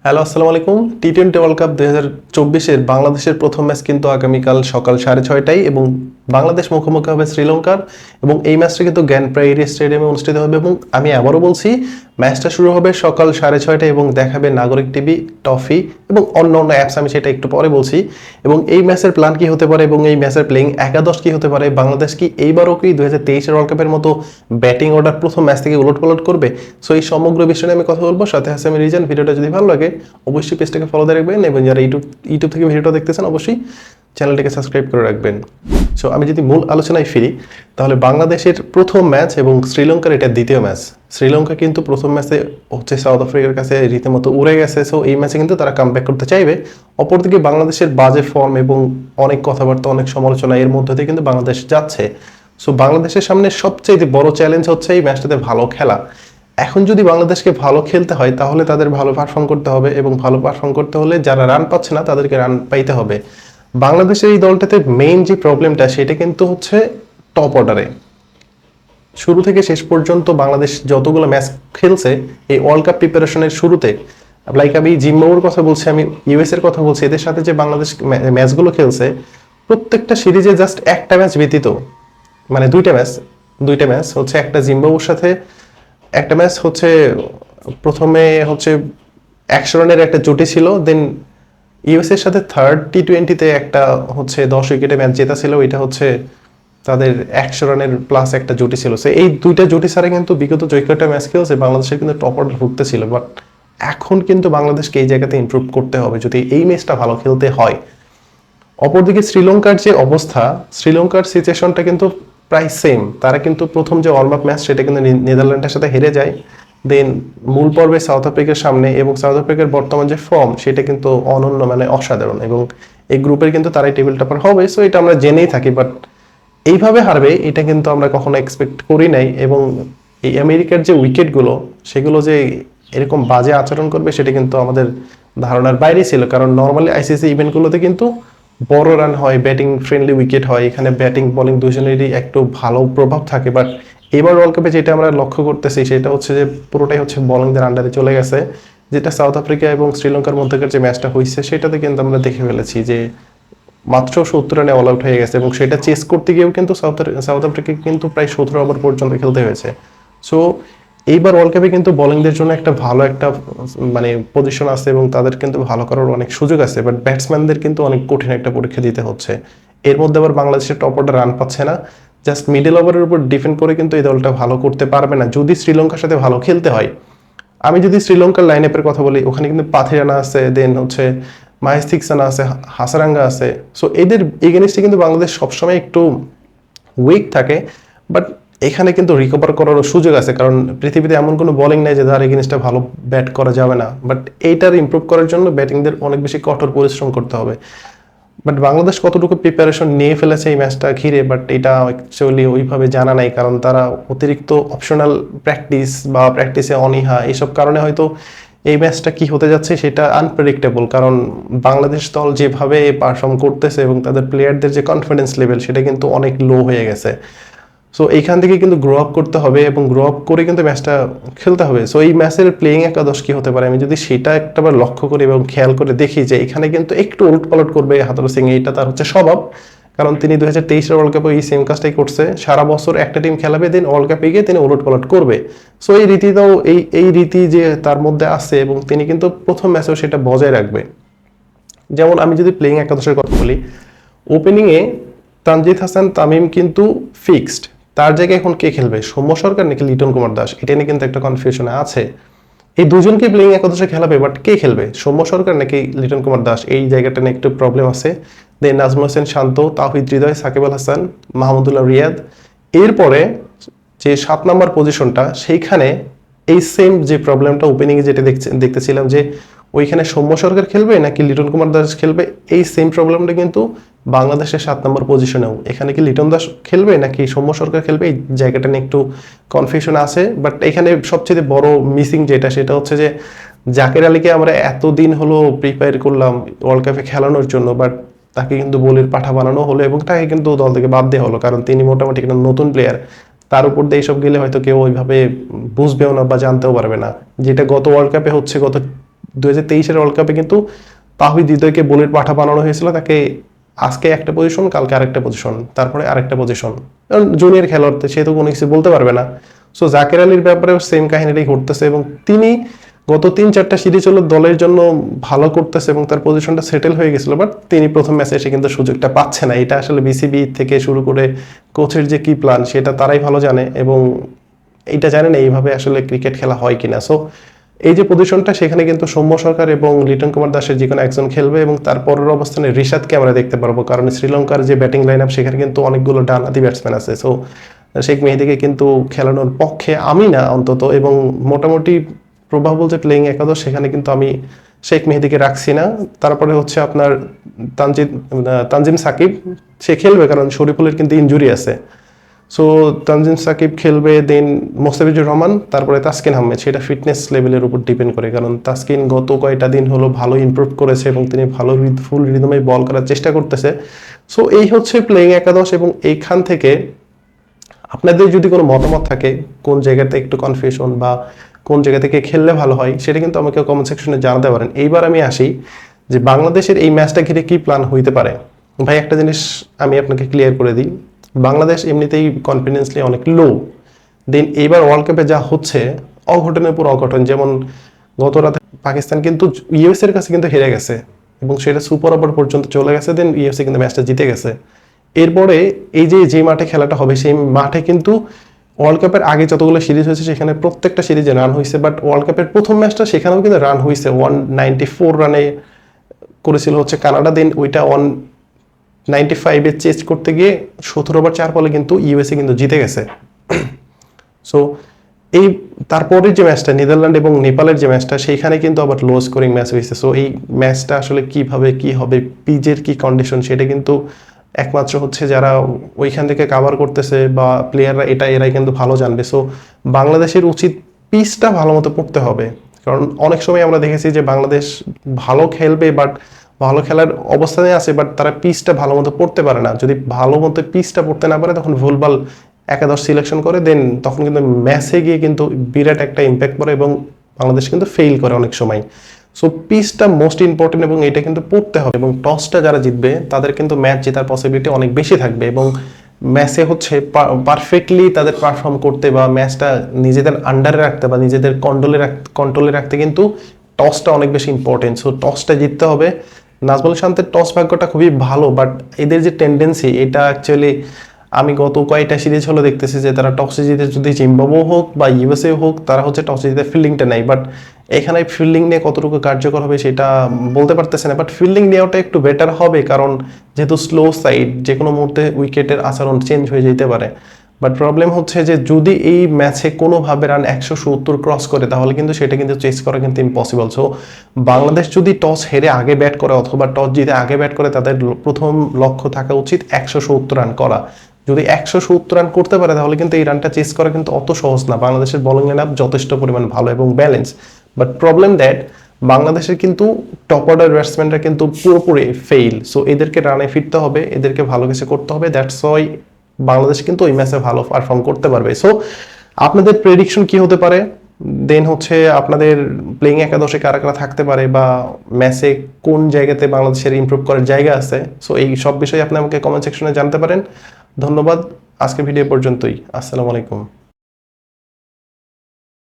Hello, আসসালামু আলাইকুম। টি-20 world cup 2024-এর বাংলাদেশের প্রথম ম্যাচ কিন্তু আগামীকাল সকাল 6:30টায় এবং বাংলাদেশ মুখোমুখি হবে শ্রীলঙ্কার। এবং এই ম্যাচটা কিন্তু জ্ঞান প্রাইরি স্টেডিয়ামে অনুষ্ঠিত হবে। এবং আমি আবারও বলছি, ম্যাচটা শুরু হবে সকাল 6:30টায় এবং দেখাবে নাগরিক টিভি, টফি এবং অন্য অন্য অ্যাপস। আমি সেটা একটু পরে বলছি। এবং এই ম্যাচের প্ল্যান কি হতে পারে এবং এই ম্যাচের প্লেইং একাদশ কি হতে পারে, বাংলাদেশ কি এইবারও কি 2023-এর ওয়ার্ল্ড কাপের মতো ব্যাটিং অর্ডার প্রথম ম্যাচ থেকে উলটপালট করবে। সো এই সমগ্র বিষয় নিয়ে আমি কথা বলবো, সাথে আছে আমি রিজন। ভিডিওটা যদি ভালো লাগে অবশ্যই পেজটাকে ফলো দিয়ে রাখবেন এবং যারা ইউটিউব থেকে ভিডিওটা দেখতেছেন অবশ্যই চ্যানেলটাকে সাবস্ক্রাইব করে রাখবেন। সো আমি যদি মূল আলোচনায় ফিরি, তাহলে বাংলাদেশের প্রথম ম্যাচ এবং শ্রীলঙ্কার এটা দ্বিতীয় ম্যাচ। শ্রীলঙ্কা কিন্তু প্রথম ম্যাচে হচ্ছে সাউথ আফ্রিকার কাছে রীতিমতো উড়ে গেছে। সো এই ম্যাচে কিন্তু তারা কামব্যাক করতে চাইবে। অপরদিকে বাংলাদেশের বাজে ফর্ম এবং অনেক কথাবার্তা, অনেক সমালোচনা এর মধ্যে দিয়ে কিন্তু বাংলাদেশ যাচ্ছে। সো বাংলাদেশের সামনে সবচেয়ে বড় চ্যালেঞ্জ হচ্ছে এই ম্যাচটাতে ভালো খেলা। এখন যদি বাংলাদেশকে ভালো খেলতে হয় তাহলে তাদের ভালো পারফর্ম করতে হবে এবং ভালো পারফর্ম করতে হলে যারা রান পাচ্ছে না তাদেরকে রান পাইতে হবে। বাংলাদেশের এই দলটাতে মেইন যে প্রবলেমটা সেটা কিন্তু হচ্ছে টপ অর্ডারে। শুরু থেকে শেষ পর্যন্ত বাংলাদেশ যতগুলো ম্যাচ খেলছে এই ওয়ার্ল্ড কাপ প্রিপারেশনের শুরুতে, লাইক আমি জিম্বাবুয়ের কথা বলছি, আমি ইউএস এর কথা বলছি, এদের সাথে যে বাংলাদেশ ম্যাচগুলো খেলছে প্রত্যেকটা সিরিজে জাস্ট একটা ম্যাচ ব্যতীত, মানে দুইটা ম্যাচ হচ্ছে, একটা জিম্বাবুয়ের সাথে একটা ম্যাচ হচ্ছে প্রথমে হচ্ছে 100 রানের একটা জুটি ছিল, দেন ইউএস এর সাথে থার্ড টি-20-তে একটা হচ্ছে 10 উইকেটে ম্যাচ জেতা ছিল, এটা হচ্ছে তাদের 100 রানের প্লাস একটা জুটি ছিল। সো এই দুইটা জুটি ছাড়া কিন্তু বিগত যে কয়টা ম্যাচ খেলছে বাংলাদেশের কিন্তু টপ অর্ডার ভুগতে ছিল। বাট এখন কিন্তু বাংলাদেশকে এই জায়গাতে ইমপ্রুভ করতে হবে যদি এই ম্যাচটা ভালো খেলতে হয়। অপরদিকে শ্রীলঙ্কার যে অবস্থা, শ্রীলঙ্কার সিচুয়েশনটা কিন্তু প্রায় সেম। তারা কিন্তু প্রথম যে ওয়ার্ম আপ ম্যাচ সেটা কিন্তু নেদারল্যান্ডের সাথে হেরে যায়, দেন মূল পর্বে সাউথ আফ্রিকার সামনে, এবং সাউথ আফ্রিকার বর্তমান যে ফর্ম সেটা কিন্তু অনন্য, মানে অসাধারণ, এবং এই গ্রুপের কিন্তু তারাই টেবিল টপার হবে। সো এটা আমরা জেনেই থাকি, বাট এইভাবে হারবে এটা কিন্তু আমরা কখনো এক্সপেক্ট করি নাই। এবং এই আমেরিকার যে উইকেটগুলো সেগুলো যে এরকম বাজে আচরণ করবে সেটা কিন্তু আমাদের ধারণার বাইরে ছিল, কারণ নর্মালি আইসিসি ইভেন্টগুলোতে কিন্তু বড় রান হয়, ব্যাটিং ফ্রেন্ডলি উইকেট হয়, এখানে ব্যাটিং বোলিং দুজনেরই একটু ভালো প্রভাব থাকে। বাট এবার ওয়ার্ল্ড কাপে যেটা আমরা লক্ষ্য করতেছি সেটা হচ্ছে যে পুরোটাই হচ্ছে বোলিংদের আন্ডারে চলে গেছে। যেটা সাউথ আফ্রিকা এবং শ্রীলঙ্কার মধ্যকার যে ম্যাচটা হয়েছে সেটাতে কিন্তু আমরা দেখে ফেলেছি যে মাত্র 70 রানে অল আউট হয়ে গেছে, এবং সেটা চেস করতে গিয়েও কিন্তু সাউথ আফ্রিকা কিন্তু প্রায় 17 ওভার পর্যন্ত খেলতে হয়েছে। সো এইবার ওয়ার্ল্ড কাপে কিন্তু বোলিংদের জন্য একটা ভালো একটা মানে পজিশন আছে এবং তাদের কিন্তু ভালো করার অনেক সুযোগ আছে। বাট ব্যাটসম্যানদের কিন্তু অনেক কঠিন একটা পরীক্ষা দিতে হচ্ছে। এর মধ্যে আবার বাংলাদেশের টপ অর্ডার রান পাচ্ছে না, জাস্ট মিডল ওভারের উপর ডিপেন্ড করে কিন্তু এই দলটা ভালো করতে পারবে না যদি শ্রীলঙ্কার সাথে ভালো খেলতে হয়। আমি যদি শ্রীলঙ্কার লাইন আপের কথা বলি, ওখানে কিন্তু পাথিরানা আছে, দেন হচ্ছে মাহেশ থিকসানা আছে, হাসারাঙ্গা আছে। সো এদের এগেনিস্টে কিন্তু বাংলাদেশ সবসময় একটু উইক থাকে। বাট এখানে কিন্তু রিকভার করারও সুযোগ আছে, কারণ পৃথিবীতে এমন কোনো বোলিং নাই যে তার এগেনিস্টে ভালো ব্যাট করা যাবে না। বাট এইটার ইমপ্রুভ করার জন্য ব্যাটিংদের অনেক বেশি কঠোর পরিশ্রম করতে হবে। বাট বাংলাদেশ কতটুকু প্রিপারেশন নিয়ে ফেলেছে এই ম্যাচটা ঘিরে, বাট এটা অ্যাকচুয়ালি ওইভাবে জানা নাই, কারণ তারা অতিরিক্ত অপশনাল প্র্যাকটিস বা প্র্যাকটিসে অনীহা এইসব কারণে হয়তো এই ম্যাচটা কি হতে যাচ্ছে সেটা আনপ্রেডিক্টেবল। কারণ বাংলাদেশ দল যেভাবে পারফর্ম করতেছে এবং তাদের প্লেয়ারদের যে কনফিডেন্স লেভেল সেটা কিন্তু অনেক লো হয়ে গেছে। সো এইখান থেকে কিন্তু গ্রো আপ করতে হবে এবং গ্রো আপ করে কিন্তু ম্যাচটা খেলতে হবে। সো এই ম্যাচের প্লেইং একাদশ কি হতে পারে আমি যদি সেটা একটাবার লক্ষ্য করি এবং খেয়াল করে দেখি যে এখানে কিন্তু একটু উলটপালট করবে হাথুরু সিং, এইটা তার হচ্ছে স্বভাব। কারণ তিনি 2023-এর ওয়ার্ল্ড কাপে এই সেম কাজটাই করছে, সারা বছর একটা টিম খেলাবে, দেন ওয়ার্ল্ড কাপে গিয়ে তিনি উলটপালট করবে। সো এই রীতিটাও এই রীতি যে তার মধ্যে আছে এবং তিনি কিন্তু প্রথম ম্যাচেও সেটা বজায় রাখবে। যেমন আমি যদি প্লেইং একাদশের কথা বলি, ওপেনিংয়ে তানজিদ হাসান তামিম কিন্তু ফিক্সড। তার জায়গায় এখন কে খেলবে, সৌম্য সরকার নাকি লিটন কুমার দাস, এটা নিয়ে কিন্তু একটা কনফিউশন আছে। এই দুজনকে প্লেইং একাদশে খেলাবে, বাট কে খেলবে, সৌম্য সরকার নাকি লিটন কুমার দাস, এই জায়গাটা নিয়ে একটু প্রবলেম আছে। দেন নাজমুল হোসেন শান্ত, তাওহিদ হৃদয়, সাকিব আল হাসান, মাহমুদুল্লাহ রিয়াদ। এরপরে যে 7 নম্বর পজিশনটা সেইখানে এই সেম যে প্রবলেমটা ওপেনিংয়ে যেটা দেখতেছিলাম যে ওইখানে সৌম্য সরকার খেলবে নাকি লিটন কুমার দাস খেলবে, এই সেম প্রবলেমটা কিন্তু বাংলাদেশের 7 নম্বর পজিশনেও, এখানে কি লিটন দাস খেলবে নাকি সৌম্য সরকার খেলবে, এই জায়গাটা নিয়ে একটু কনফিউশন আছে। বাট এখানে সবচেয়ে বড় মিসিং যেটা সেটা হচ্ছে যে জাকের আলীকে আমরা এতদিন হলো প্রিপেয়ার করলাম ওয়ার্ল্ড কাপে খেলানোর জন্য, বাট তাকে কিন্তু বলির পাঠা বানানো হলো এবং তাকে কিন্তু দল থেকে বাদ দেওয়া হলো, কারণ তিনি মোটামুটি একটা নতুন প্লেয়ার। তার উপর দিয়ে এইসব গেলে হয়তো কেউ ওইভাবে বুঝবেও না বা জানতেও পারবে না, যেটা গত ওয়ার্ল্ড কাপে হচ্ছে গত 2023-এর ওয়ার্ল্ড কাপে কিন্তু তাহিদ হৃদয়কে বোলের পাঠা বানানো হয়েছিল, তাকে আজকে একটা পজিশন, কালকে আরেকটা পজিশন, তারপরে আরেকটা পজিশন। কারণ জুনিয়র খেলোয়াড়, সে তো কোনো কিছু বলতে পারবে না। সো জাকের আলীর ব্যাপারেও সেম কাহিনীটাই ঘটতেছে, এবং তিনি গত 3-4টা সিরিজ হলো দলের জন্য ভালো করতেছে এবং তার পজিশনটা সেটেল হয়ে গেছিল, বাট তিনি প্রথম ম্যাচে এসে কিন্তু সুযোগটা পাচ্ছে না। এটা আসলে বিসিবি থেকে শুরু করে কোচের যে কি প্ল্যান সেটা তারাই ভালো জানে, এবং এইটা জানেন এইভাবে আসলে ক্রিকেট খেলা হয় কিনা। সো এই যে পজিশনটা, সেখানে কিন্তু সৌম্য সরকার এবং লিটন কুমার দাসের যে কোনো একজন খেলবে, এবং তারপরের অবস্থানে রিশাদকে আমরা দেখতে পারবো, কারণ শ্রীলঙ্কার যে ব্যাটিং লাইন আপ সেখানে কিন্তু অনেকগুলো ডানহাতি ব্যাটসম্যান আছে। সো শেখ মেহেদীকে কিন্তু খেলানোর পক্ষে আমি না অন্তত, এবং মোটামুটি প্রবাবল যে প্লেইং একাদশ সেখানে কিন্তু আমি শেখ মেহেদীকে রাখছি না। তারপরে হচ্ছে আপনার তানজিম সাকিব, সে খেলবে কারণ শরীফুলের কিন্তু ইনজুরি আছে। সো তানজিম সাকিব খেলবে, দেন মোস্তাফিজুর রহমান, তারপরে তাসকিন আহমেদ। সেটা ফিটনেস লেভেলের উপর ডিপেন্ড করে, কারণ তাসকিন গত কয়টা দিন হলো ভালো ইমপ্রুভ করেছে এবং তিনি ভালো ফুল রিদমে বল করার চেষ্টা করতেছে। সো এই হচ্ছে প্লেইং একাদশ, এবং এইখান থেকে আপনাদের যদি কোনো মতামত থাকে কোন জায়গাতে একটু কনফিউশন বা কোন জায়গা থেকে খেললে ভালো হয়, সেটা কিন্তু আমাকে কমেন্ট সেকশনে জানাতে পারেন। এইবার আমি আসি যে বাংলাদেশের এই ম্যাচটা ঘিরে কি প্ল্যান হইতে পারে। ভাই একটা জিনিস আমি আপনাকে ক্লিয়ার করে দিই, বাংলাদেশ এমনিতেই কনফিডেন্সলি অনেক লো। দেন এইবার ওয়ার্ল্ড কাপে যা হচ্ছে অঘটনের পর অঘটন, যেমন গত রাতে পাকিস্তান কিন্তু ইউএস এর কাছে কিন্তু হেরে গেছে এবং সেটা সুপার ওভার পর্যন্ত চলে গেছে, দেন ইউএসএ কিন্তু ম্যাচটা জিতে গেছে। এরপরে এই যে মাঠে খেলাটা হবে সেই মাঠে কিন্তু ওয়ার্ল্ড কাপের আগে যতগুলো সিরিজ হয়েছে সেখানে প্রত্যেকটা সিরিজে রান হয়েছে, বাট ওয়ার্ল্ড কাপের প্রথম ম্যাচটা সেখানেও কিন্তু রান হয়েছে, 194 রানে করেছিল হচ্ছে কানাডা। দেন ওইটা 195-এ চেস করতে গিয়ে 17 ওভার 4 বলে কিন্তু ইউএসএ কিন্তু জিতে গেছে। সো এই তারপরের যে ম্যাচটা নেদারল্যান্ড এবং নেপালের যে ম্যাচটা, সেইখানে কিন্তু আবার লো স্কোরিং ম্যাচ হয়েছে। সো এই ম্যাচটা আসলে কিভাবে কি হবে, পিচের কি কন্ডিশন, সেটা কিন্তু একমাত্র হচ্ছে যারা ওইখান থেকে কাভার করতেছে বা প্লেয়াররা এরাই কিন্তু ভালো জানবে। সো বাংলাদেশের উচিত পিচটা ভালো মতো পড়তে হবে, কারণ অনেক সময় আমরা দেখেছি যে বাংলাদেশ ভালো খেলবে, বাট ভালো খেলার অবস্থানে আছে, বাট তারা পিচটা ভালো মতো পড়তে পারে না। যদি ভালো মতো পিচটা পড়তে না পারে তখন ভুলভাল একাদশ সিলেকশন করে, দেন তখন কিন্তু ম্যাচে গিয়ে কিন্তু বিরাট একটা ইম্প্যাক্ট পড়ে এবং বাংলাদেশ কিন্তু ফেল করে অনেক সময়। সো পিচটা মোস্ট ইম্পর্টেন্ট এবং এটা কিন্তু পড়তে হবে, এবং টসটা যারা জিতবে তাদের কিন্তু ম্যাচ জেতার পসিবিলিটি অনেক বেশি থাকবে, এবং ম্যাচে হচ্ছে পারফেক্টলি তাদের পারফর্ম করতে বা ম্যাচটা নিজেদের আন্ডারে রাখতে বা নিজেদের কন্ট্রোলে রাখতে কিন্তু টসটা অনেক বেশি ইম্পর্টেন্ট। সো টসটা জিততে হবে। নাজমুল শান্তের টস ভাগ্যটা খুবই ভালো, বাট এদের যে টেন্ডেন্সি এটা অ্যাকচুয়ালি আমি গত কয়েকটা সিরিজ হলো দেখতেছি যে তারা টসে জিতে, যদি জিম্বাবুয়ে হোক বা ইউএসএ হোক, তারা হচ্ছে টসে জিতে ফিল্ডিংটা নেয়, বাট এখানে ফিল্ডিং নিয়ে কতটুকু কার্যকর হবে সেটা বলতে পারতেছে না। বাট ফিল্ডিং নেওয়াটা একটু বেটার হবে, কারণ যেহেতু স্লো সাইড, যে কোনো মুহূর্তে উইকেটের আচরণ চেঞ্জ হয়ে যেতে পারে। বাট প্রবলেম হচ্ছে যে যদি এই ম্যাচে কোনোভাবে রান 170 ক্রস করে তাহলে কিন্তু সেটা কিন্তু চেস করা কিন্তু ইম্পসিবল। সো বাংলাদেশ যদি টস হেরে আগে ব্যাট করে অথবা টস জিতে আগে ব্যাট করে, তাদের প্রথম লক্ষ্য থাকা উচিত 170 রান করা। যদি 170 রান করতে পারে তাহলে কিন্তু এই রানটা চেস করা কিন্তু অত সহজ না। বাংলাদেশের বোলিং লাইন আপ যথেষ্ট পরিমাণ ভালো এবং ব্যালেন্স, বাট প্রবলেম দ্যাট বাংলাদেশের কিন্তু টপ অর্ডার ব্যাটসম্যানরা কিন্তু পুরোপুরি ফেইল। সো এদেরকে রানে ফিরতে হবে, এদেরকে ভালো কিছু করতে হবে। দ্যাটস ওয়াই বাংলাদেশ কিন্তু ওই ম্যাচে ভালো পারফর্ম করতে পারবে। সো আপনাদের প্রেডিকশন কি হতে পারে, দেন হচ্ছে আপনাদের প্লেইং একাদশে কারা কারা থাকতে পারে বা ম্যাচে কোন জায়গাতে বাংলাদেশের ইমপ্রুভ করার জায়গা আছে, সো এই সব বিষয়ে আপনি আমাকে কমেন্ট সেকশনে জানতে পারেন। ধন্যবাদ, আজকের ভিডিও পর্যন্তই। আসসালামু আলাইকুম।